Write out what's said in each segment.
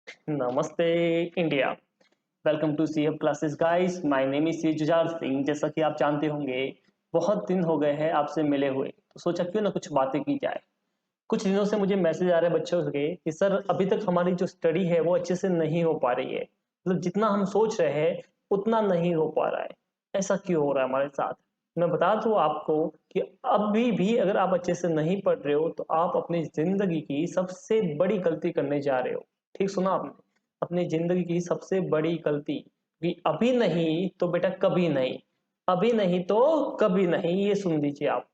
नमस्ते India. Welcome to CF classes guys. My name is C Jujhar Singh. जैसा कि आप जानते होंगे, बहुत दिन हो गए हैं आपसे मिले हुए, तो सोचा क्यों ना कुछ बातें की जाए। कुछ दिनों से मुझे मैसेज आ रहे हैं बच्चों के कि सर अभी तक हमारी जो स्टडी है वो अच्छे से नहीं हो पा रही है, मतलब जितना हम सोच रहे हैं उतना नहीं हो पा रहा है। ऐसा क्यों हो रहा है हमारे साथ? मैं बता दूं आपको कि अभी भी अगर आप अच्छे से नहीं पढ़ रहे हो तो आप अपनी जिंदगी की सबसे बड़ी गलती करने जा रहे हो। ठीक सुना आपने? अपनी जिंदगी की सबसे बड़ी गलती कि अभी नहीं तो बेटा कभी नहीं, अभी नहीं तो कभी नहीं, ये सुन लीजिए आप।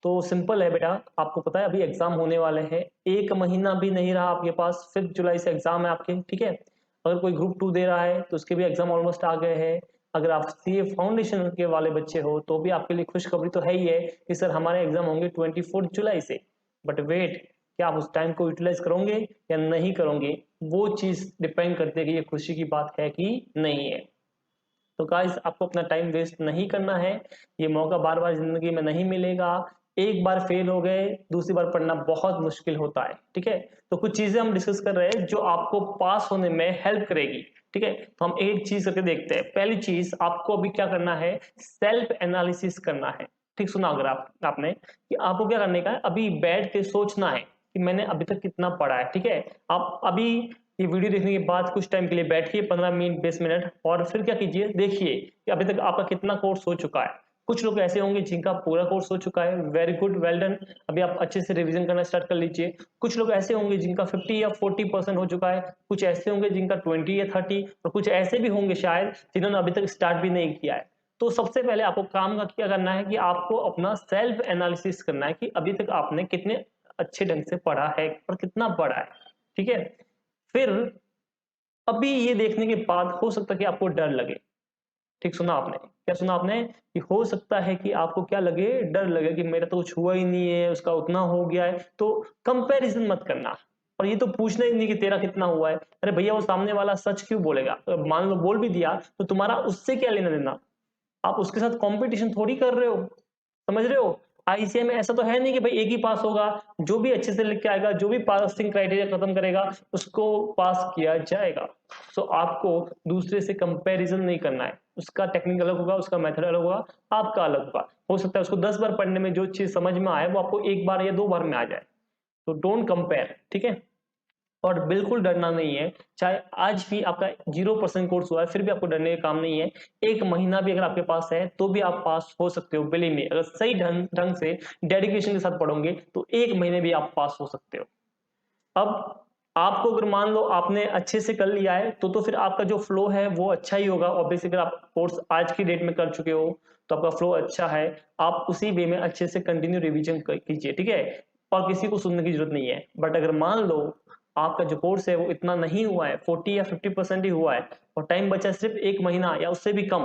तो सिंपल है बेटा, आपको पता है अभी एग्जाम होने वाले हैं, एक महीना भी नहीं रहा आपके पास। 5 जुलाई से एग्जाम है आपके, ठीक है। अगर कोई ग्रुप 2 दे रहा है तो उसके भी एग्जाम ऑलमोस्ट आ गए हैं। अगर आप सीए फाउंडेशन के वाले बच्चे हो तो भी आपके लिए खुशखबरी तो है ही है कि सर हमारे एग्जाम होंगे 24 जुलाई से। बट वेट, क्या आप उस टाइम को यूटिलाइज करोगे या नहीं करोगे, वो चीज डिपेंड करती है कि ये खुशी की बात है कि नहीं है। तो गाइस, आपको अपना टाइम वेस्ट नहीं करना है। ये मौका बार बार जिंदगी में नहीं मिलेगा। एक बार फेल हो गए, दूसरी बार पढ़ना बहुत मुश्किल होता है, ठीक है। तो कुछ चीजें हम डिस्कस कर रहे हैं जो आपको पास होने में हेल्प करेगी, ठीक है। तो हम एक चीज करके देखते हैं। पहली चीज, आपको अभी क्या करना है, सेल्फ एनालिसिस करना है। ठीक सुना अगर आपने कि आपको क्या करने का है, अभी बैठ के सोचना है कि मैंने अभी तक कितना पढ़ा है, ठीक है। आप अभी ये वीडियो देखने के बाद कुछ टाइम के लिए बैठिए, 15 मिनट 20 मिनट, और फिर क्या कीजिए, देखिए कि अभी तक आपका कितना कोर्स हो चुका है। कुछ लोग ऐसे होंगे जिनका पूरा कोर्स हो चुका है, वेरी गुड, वेल डन। अभी आप अच्छे से रिवीजन करना स्टार्ट कर लीजिए। कुछ लोग ऐसे होंगे जिनका 50 या 40% हो चुका है, कुछ ऐसे होंगे जिनका 20 या 30, और कुछ ऐसे भी होंगे शायद जिन्होंने अभी तक स्टार्ट भी नहीं किया है। तो सबसे पहले आपको काम का क्या करना है कि आपको अपना सेल्फ एनालिसिस करना है कि अभी तक आपने कितने अच्छे ढंग से पढ़ा है और कितना पढ़ा है, ठीक है। फिर अभी ये देखने के बाद हो सकता है कि आपको डर लगे। ठीक सुना आपने? क्या सुना आपने? कि हो सकता है कि आपको क्या लगे, डर लगे कि मेरा तो कुछ हुआ ही नहीं है, उसका उतना हो गया है। तो कंपैरिजन मत करना, और ये तो पूछना ही नहीं कि तेरा कितना हुआ है। अरे भैया, वो सामने वाला सच क्यों बोलेगा? तो मान लो बोल भी दिया तो तुम्हारा उससे क्या लेना देना? आप उसके साथ कंपटीशन थोड़ी कर रहे हो, समझ रहे हो। आईसीए में ऐसा तो है नहीं कि भाई एक ही पास होगा। जो भी अच्छे से लिख के आएगा, जो भी पासिंग क्राइटेरिया खत्म करेगा, उसको पास किया जाएगा। सो आपको दूसरे से कंपैरिजन नहीं करना है। उसका टेक्निक अलग होगा, उसका मेथड अलग होगा, आपका अलग होगा। हो सकता है उसको 10 बार पढ़ने में जो चीज समझ में आए वो आपको एक बार या 2 बार में आ जाए। तो डोंट कंपेयर, ठीक है। और बिल्कुल डरना नहीं है। चाहे आज भी आपका 0% कोर्स हुआ है, फिर भी आपको डरने का काम नहीं है। एक महीना भी अगर आपके पास है तो भी आप पास हो सकते हो। बिलीव मी, अगर सही ढंग ढंग से डेडिकेशन के साथ पढ़ोगे तो एक महीने भी आप पास हो सकते हो। अब आपको अगर मान लो आपने अच्छे से कर लिया है तो फिर आपका जो फ्लो है वो अच्छा ही होगा। ऑब्वियसली अगर आप कोर्स आज की डेट में कर चुके हो तो आपका फ्लो अच्छा है। आप उसी वे में अच्छे से कंटिन्यू रिवीजन कीजिए, ठीक है। और किसी को सुनने की जरूरत नहीं है। बट अगर मान लो आपका जो कोर्स है वो इतना नहीं हुआ है, 40 या 50% ही हुआ है, और टाइम बचा सिर्फ एक महीना या उससे भी कम,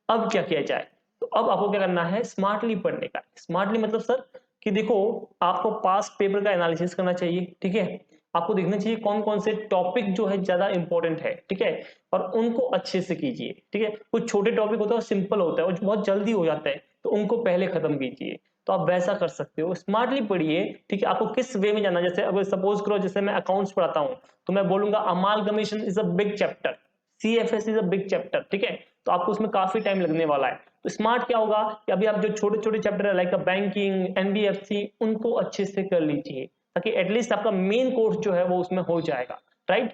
अब क्या किया जाए? तो अब आपको क्या करना है, स्मार्टली पढ़ने का। स्मार्टली मतलब सर कि देखो, आपको पास पेपर का एनालिसिस करना चाहिए, ठीक है। आपको देखना चाहिए कौन कौन से टॉपिक जो है ज्यादा इंपॉर्टेंट है, ठीक है। और उनको अच्छे से कीजिए, ठीक है। कुछ छोटे टॉपिक होता है, सिंपल होता है और बहुत जल्दी हो जाता है, तो उनको पहले खत्म कीजिए। तो आप वैसा कर सकते हो, स्मार्टली पढ़िए, ठीक है। आपको किस वे में जाना है, जैसे अगर सपोज करो जैसे मैं अकाउंट्स पढ़ाता हूँ तो मैं बोलूंगा amalgamation is a big chapter, CFS is a big chapter, ठीक है। तो आपको उसमें काफी टाइम लगने वाला है। तो स्मार्ट क्या होगा कि अभी आप जो छोटे छोटे चैप्टर है लाइक बैंकिंग, एनबीएफसी, उनको अच्छे से कर लीजिए, ताकि एटलीस्ट आपका मेन कोर्स जो है वो उसमें हो जाएगा, राइट।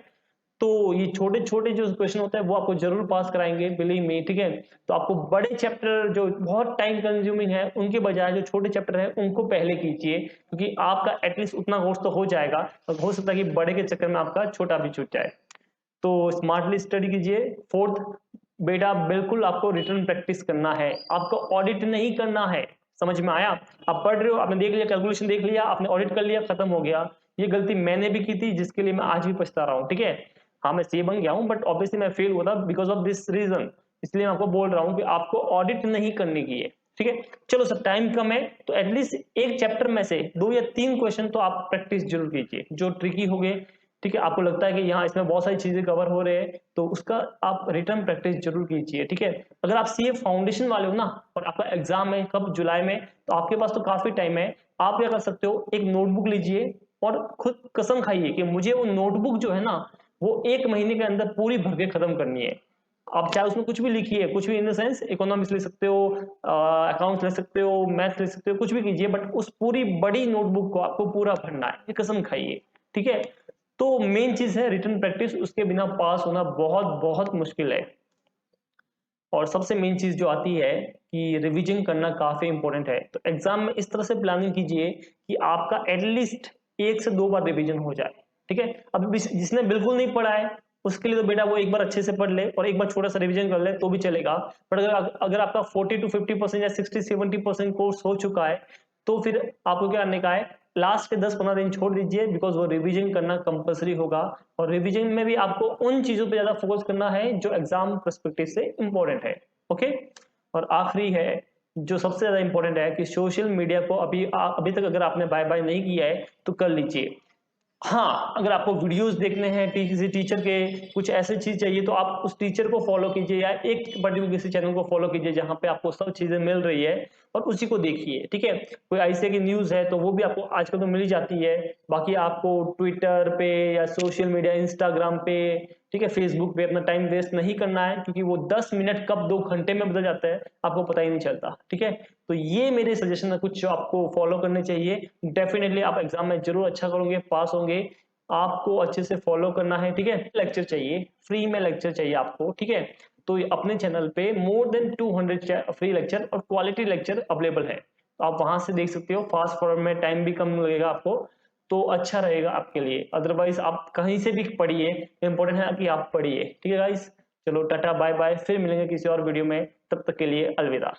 तो ये छोटे छोटे जो क्वेश्चन होते हैं वो आपको जरूर पास कराएंगे, बिलीव मी, ठीक है। तो आपको बड़े चैप्टर जो बहुत टाइम कंज्यूमिंग है उनके बजाय जो छोटे चैप्टर है उनको पहले कीजिए, क्योंकि आपका एटलीस्ट उतना कोर्स तो हो जाएगा। और हो सकता है कि बड़े के चक्कर में आपका छोटा भी छूट जाए। तो स्मार्टली स्टडी कीजिए। फोर्थ, बेटा बिल्कुल आपको रिटर्न प्रैक्टिस करना है, आपको ऑडिट नहीं करना है। समझ में आया? आप पढ़ रहे हो, आपने देख लिया, कैलकुलेशन देख लिया, आपने ऑडिट कर लिया, खत्म हो गया। ये गलती मैंने भी की थी जिसके लिए मैं आज भी पछता रहा हूँ, ठीक है। हाँ, मैं सी बन गया हूँ बट ऑब्वियसली मैं फेल हुआ था बिकॉज ऑफ दिस रीजन। इसलिए मैं आपको बोल रहा हूँ कि आपको ऑडिट नहीं करने की है, ठीक है। चलो सब टाइम कम है तो एटलीस्ट एक चैप्टर में से 2 या 3 क्वेश्चन तो आप प्रैक्टिस जरूर कीजिए जो ट्रिकी हो गए, ठीक है। आपको लगता है कि यहाँ इसमें बहुत सारी चीजें कवर हो रहे हैं तो उसका आप रिटर्न प्रैक्टिस जरूर कीजिए, ठीक है। अगर आप सीए फाउंडेशन वाले हो ना और आपका एग्जाम है कब, जुलाई में, तो आपके पास तो काफी टाइम है। आप क्या कर सकते हो, एक नोटबुक लीजिए और खुद कसम खाइए कि मुझे वो नोटबुक जो है ना, वो 1 महीने के अंदर पूरी भर के खत्म करनी है। आप चाहे उसमें कुछ भी लिखिए, कुछ भी इन द सेंस इकोनॉमिक्स लिख सकते हो, अकाउंट्स लिख सकते हो, मैथ्स लिख सकते हो, कुछ भी कीजिए, बट उस पूरी बड़ी नोटबुक को आपको पूरा भरना है, ये कसम खाइए, ठीक है। तो मेन चीज है रिटन प्रैक्टिस, उसके बिना पास होना बहुत बहुत मुश्किल है। और सबसे मेन चीज जो आती है कि रिवीजन करना काफी इंपॉर्टेंट है। तो एग्जाम में इस तरह से प्लानिंग कीजिए कि आपका एटलीस्ट 1 से 2 बार रिवीजन हो जाए, ठीक है। अब जिसने बिल्कुल नहीं पढ़ा है उसके लिए तो बेटा वो एक बार अच्छे से पढ़ ले और एक बार छोटा सा रिवीजन कर ले तो भी चलेगा। बट अगर आपका 40 to 50% या 60-70% कोर्स हो चुका है तो फिर आपको क्या करने का है, लास्ट के 10-15 दिन छोड़ दीजिए, बिकॉज वो रिवीजन करना कंपलसरी होगा। और रिवीजन में भी आपको उन चीजों पे ज्यादा फोकस करना है जो एग्जाम पर्सपेक्टिव से इंपॉर्टेंट है, ओके। और आखिरी है जो सबसे ज्यादा इंपॉर्टेंट है कि सोशल मीडिया को अभी तक अगर आपने बाय बाय नहीं किया है तो कर लीजिए। हाँ, अगर आपको वीडियोस देखने हैं किसी टीचर के, कुछ ऐसी चीज चाहिए तो आप उस टीचर को फॉलो कीजिए या एक पर्टिकुलर किसी चैनल को फॉलो कीजिए जहां पे आपको सब चीजें मिल रही है और उसी को देखिए, ठीक है। कोई ऐसे की न्यूज है तो वो भी आपको आजकल तो मिल ही जाती है। बाकी आपको ट्विटर पे या सोशल मीडिया इंस्टाग्राम पे, ठीक है, फेसबुक पे अपना टाइम वेस्ट नहीं करना है, क्योंकि वो 10 मिनट कब 2 घंटे में बदल जाता है आपको पता ही नहीं चलता, ठीक है। तो ये मेरे सजेशन है कुछ जो आपको फॉलो करने चाहिए। डेफिनेटली आप एग्जाम में जरूर अच्छा करोगे, पास होंगे। आपको अच्छे से फॉलो करना है, ठीक है। लेक्चर चाहिए, फ्री में लेक्चर चाहिए आपको, ठीक है। तो अपने चैनल पे मोर देन 200 फ्री लेक्चर और क्वालिटी लेक्चर अवेलेबल है, तो आप वहां से देख सकते हो। फास्ट फॉरवर्ड में टाइम भी कम लगेगा आपको, तो अच्छा रहेगा आपके लिए। अदरवाइज आप कहीं से भी पढ़िए, इंपॉर्टेंट है कि आप पढ़िए, ठीक है गाइस। चलो टाटा बाय बाय, फिर मिलेंगे किसी और वीडियो में, तब तक के लिए अलविदा।